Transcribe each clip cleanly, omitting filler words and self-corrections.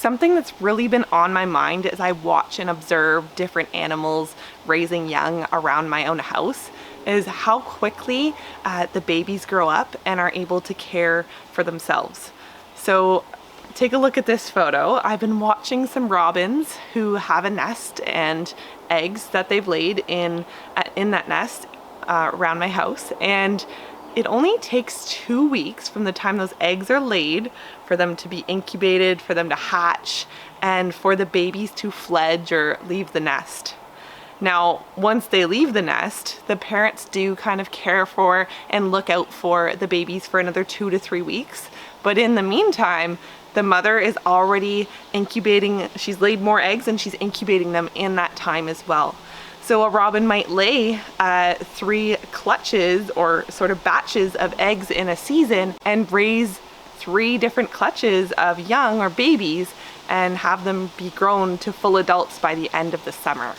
Something that's really been on my mind as I watch and observe different animals raising young around my own house is how quickly the babies grow up and are able to care for themselves. So take a look at this photo. I've been watching some robins who have a nest and eggs that they've laid in that nest around my house, and it only takes 2 weeks from the time those eggs are laid for them to be incubated, for them to hatch, and for the babies to fledge or leave the nest. Now, once they leave the nest, the parents do kind of care for and look out for the babies for another 2 to 3 weeks. But in the meantime, the mother is already incubating. She's laid more eggs and she's incubating them in that time as well. So a robin might lay 3 clutches or sort of batches of eggs in a season and raise 3 different clutches of young or babies and have them be grown to full adults by the end of the summer.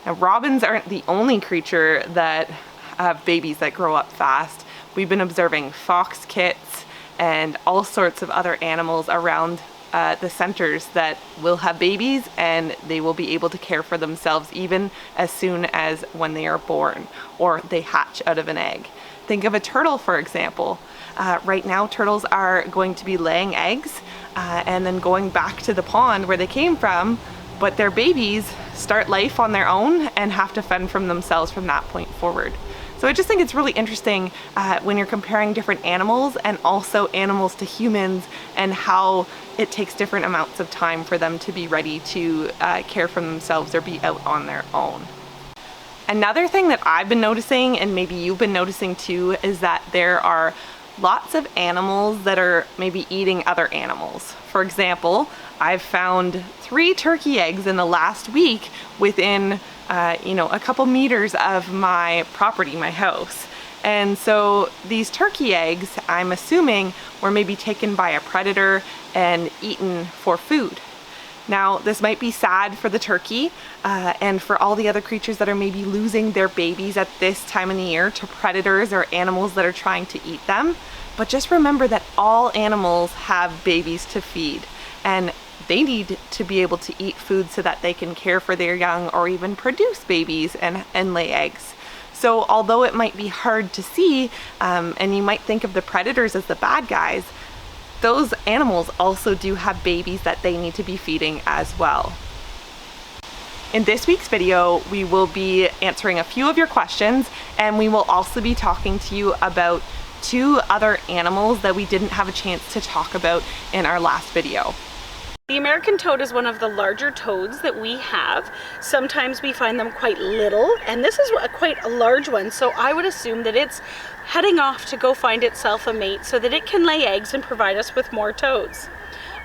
Now, robins aren't the only creature that have babies that grow up fast. We've been observing fox kits and all sorts of other animals around the centers that will have babies, and they will be able to care for themselves even as soon as when they are born or they hatch out of an egg. Think of a turtle, for example. Right now, turtles are going to be laying eggs and then going back to the pond where they came from, but their babies start life on their own and have to fend for themselves from that point forward. So I just think it's really interesting when you're comparing different animals and also animals to humans and how it takes different amounts of time for them to be ready to care for themselves or be out on their own. Another thing that I've been noticing, and maybe you've been noticing too, is that there are lots of animals that are maybe eating other animals. For example, I've found 3 turkey eggs in the last week within a couple meters of my property, my house. And so these turkey eggs, I'm assuming, were maybe taken by a predator and eaten for food. Now, this might be sad for the turkey and for all the other creatures that are maybe losing their babies at this time of the year to predators or animals that are trying to eat them. But just remember that all animals have babies to feed, and they need to be able to eat food so that they can care for their young or even produce babies and lay eggs. So although it might be hard to see, and you might think of the predators as the bad guys, those animals also do have babies that they need to be feeding as well. In this week's video, we will be answering a few of your questions, and we will also be talking to you about 2 other animals that we didn't have a chance to talk about in our last video. The American toad is one of the larger toads that we have. Sometimes we find them quite little, and this is quite a large one, so I would assume that it's heading off to go find itself a mate so that it can lay eggs and provide us with more toads.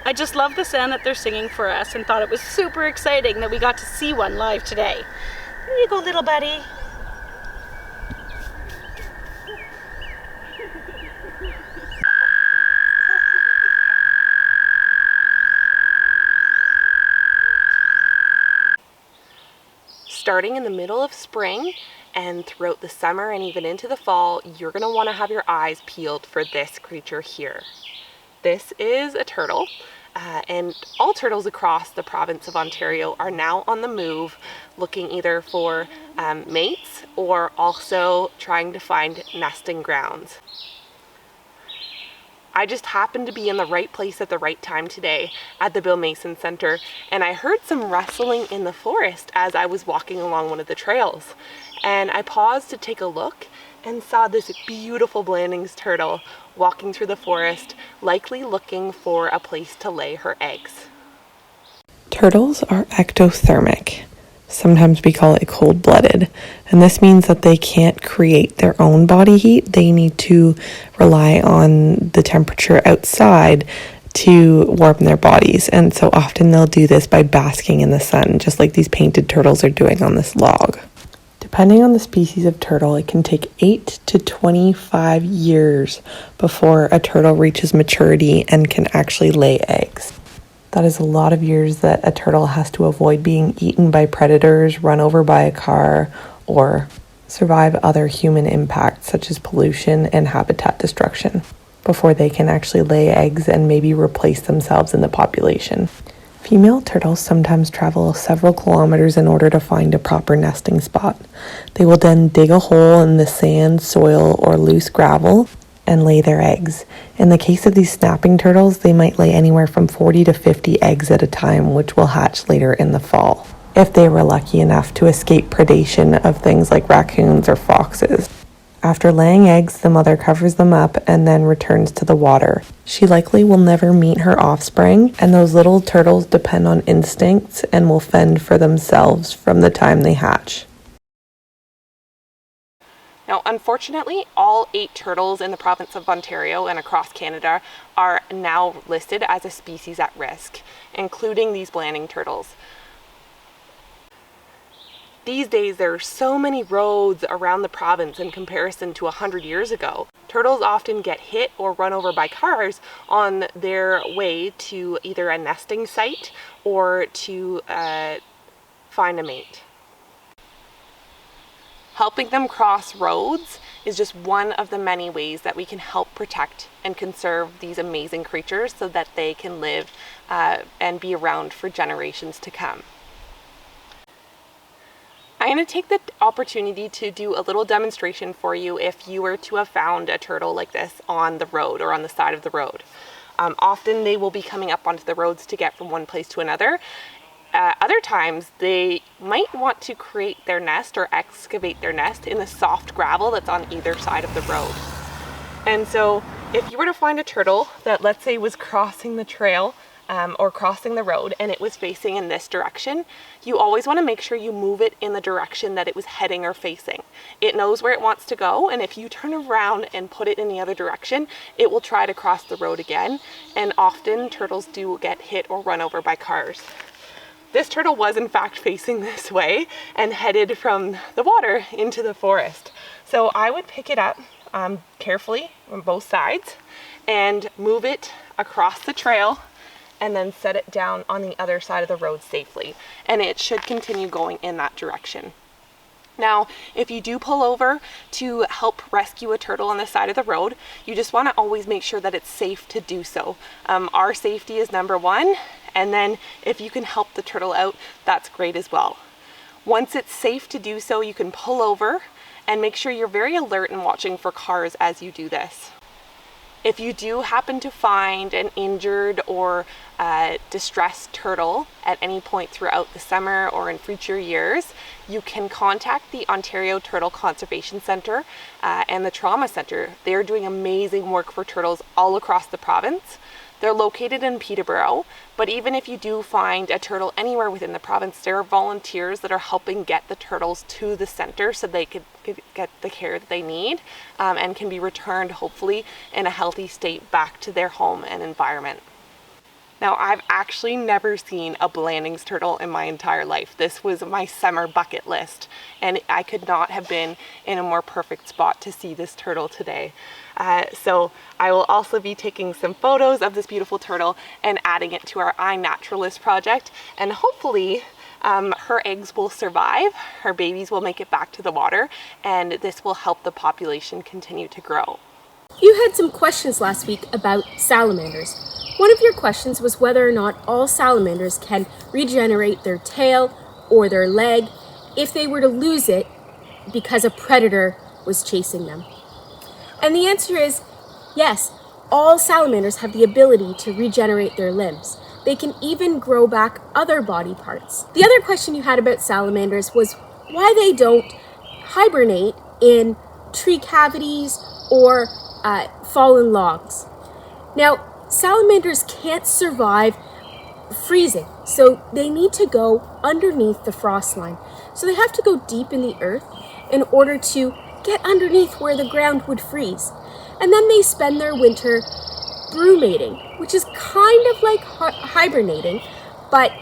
I just love the sound that they're singing for us and thought it was super exciting that we got to see one live today. Here you go, little buddy. Starting in the middle of spring and throughout the summer and even into the fall, you're going to want to have your eyes peeled for this creature here. This is a turtle, and all turtles across the province of Ontario are now on the move, looking either for mates or also trying to find nesting grounds. I just happened to be in the right place at the right time today at the Bill Mason Center, and I heard some rustling in the forest as I was walking along one of the trails. And I paused to take a look and saw this beautiful Blanding's turtle walking through the forest, likely looking for a place to lay her eggs. Turtles are ectothermic. Sometimes we call it cold-blooded, and this means that they can't create their own body heat. They need to rely on the temperature outside to warm their bodies, and so often they'll do this by basking in the sun, just like these painted turtles are doing on this log. Depending on the species of turtle, it can take 8 to 25 years before a turtle reaches maturity and can actually lay eggs. That is a lot of years that a turtle has to avoid being eaten by predators, run over by a car, or survive other human impacts such as pollution and habitat destruction. before they can actually lay eggs and maybe replace themselves in the population. Female turtles sometimes travel several kilometers in order to find a proper nesting spot. They will then dig a hole in the sand, soil, or loose gravel and lay their eggs. In the case of these snapping turtles, they might lay anywhere from 40 to 50 eggs at a time, which will hatch later in the fall, if they were lucky enough to escape predation of things like raccoons or foxes. After laying eggs, the mother covers them up and then returns to the water. She likely will never meet her offspring, and those little turtles depend on instincts and will fend for themselves from the time they hatch. Now, unfortunately, all 8 turtles in the province of Ontario and across Canada are now listed as a species at risk, including these blanding turtles. These days, there are so many roads around the province in comparison to 100 years ago. Turtles often get hit or run over by cars on their way to either a nesting site or to find a mate. Helping them cross roads is just one of the many ways that we can help protect and conserve these amazing creatures so that they can live and be around for generations to come. I'm going to take the opportunity to do a little demonstration for you if you were to have found a turtle like this on the road or on the side of the road. Often they will be coming up onto the roads to get from one place to another. Other times they might want to create their nest or excavate their nest in the soft gravel that's on either side of the road. And so if you were to find a turtle that, let's say, was crossing the trail or crossing the road and it was facing in this direction, you always want to make sure you move it in the direction that it was heading or facing. It knows where it wants to go, and if you turn around and put it in the other direction, it will try to cross the road again, and often turtles do get hit or run over by cars. This turtle was in fact facing this way and headed from the water into the forest. So I would pick it up carefully on both sides and move it across the trail and then set it down on the other side of the road safely. And it should continue going in that direction. Now, if you do pull over to help rescue a turtle on the side of the road, you just want to always make sure that it's safe to do so. Our safety is number one, and then if you can help the turtle out, that's great as well. Once it's safe to do so, you can pull over and make sure you're very alert and watching for cars as you do this. If you do happen to find an injured or distressed turtle at any point throughout the summer or in future years, you can contact the Ontario Turtle Conservation Centre and the Trauma Centre. They're doing amazing work for turtles all across the province. They're located in Peterborough, but even if you do find a turtle anywhere within the province, there are volunteers that are helping get the turtles to the center so they could get the care that they need and can be returned, hopefully, in a healthy state back to their home and environment. Now, I've actually never seen a Blandings turtle in my entire life. This was my summer bucket list, and I could not have been in a more perfect spot to see this turtle today. So I will also be taking some photos of this beautiful turtle and adding it to our iNaturalist project, and hopefully her eggs will survive, her babies will make it back to the water, and this will help the population continue to grow. You had some questions last week about salamanders. One of your questions was whether or not all salamanders can regenerate their tail or their leg if they were to lose it because a predator was chasing them. And the answer is yes, all salamanders have the ability to regenerate their limbs. They can even grow back other body parts. The other question you had about salamanders was why they don't hibernate in tree cavities or fallen logs. Now, salamanders can't survive freezing, so they need to go underneath the frost line. So they have to go deep in the earth in order to get underneath where the ground would freeze. And then they spend their winter brumating, which is kind of like hibernating, but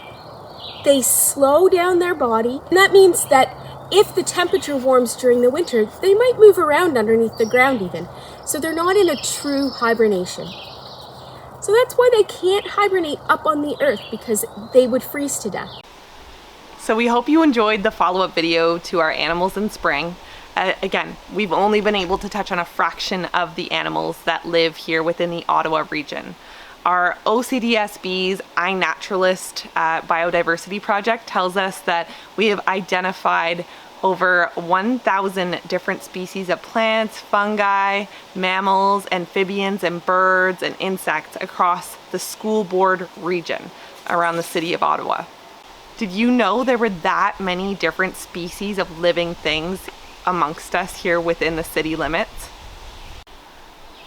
they slow down their body. And that means that if the temperature warms during the winter, they might move around underneath the ground even. So they're not in a true hibernation. So that's why they can't hibernate up on the earth, because they would freeze to death. So we hope you enjoyed the follow-up video to our Animals in Spring. Again, we've only been able to touch on a fraction of the animals that live here within the Ottawa region. Our OCDSB's iNaturalist biodiversity project tells us that we have identified over 1,000 different species of plants, fungi, mammals, amphibians, and birds and insects across the school board region around the city of Ottawa. Did you know there were that many different species of living things amongst us here within the city limits?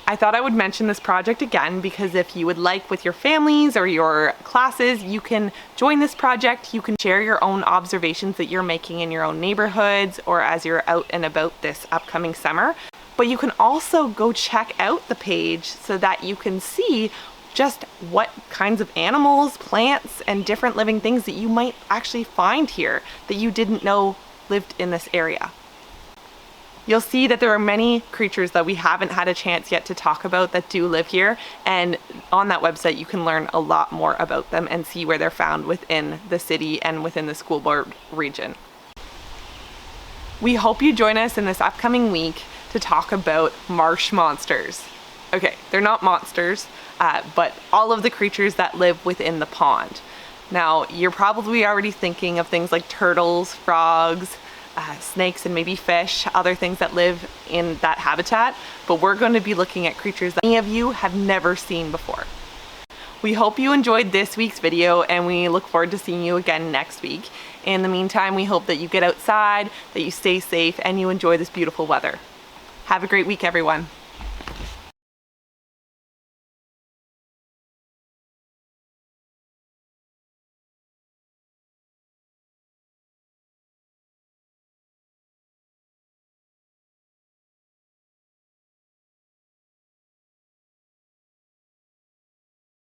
I thought I would mention this project again because if you would like with your families or your classes, you can join this project. You can share your own observations that you're making in your own neighborhoods or as you're out and about this upcoming summer. But you can also go check out the page so that you can see just what kinds of animals, plants, and different living things that you might actually find here that you didn't know lived in this area. You'll see that there are many creatures that we haven't had a chance yet to talk about that do live here, and on that website you can learn a lot more about them and see where they're found within the city and within the school board region. We hope you join us in this upcoming week to talk about marsh monsters. Okay, they're not monsters, but all of the creatures that live within the pond. Now, you're probably already thinking of things like turtles, frogs, snakes, and maybe fish, other things that live in that habitat, but we're going to be looking at creatures that many of you have never seen before. We hope you enjoyed this week's video, and we look forward to seeing you again next week. In the meantime, we hope that you get outside, that you stay safe, and you enjoy this beautiful weather. Have a great week, everyone.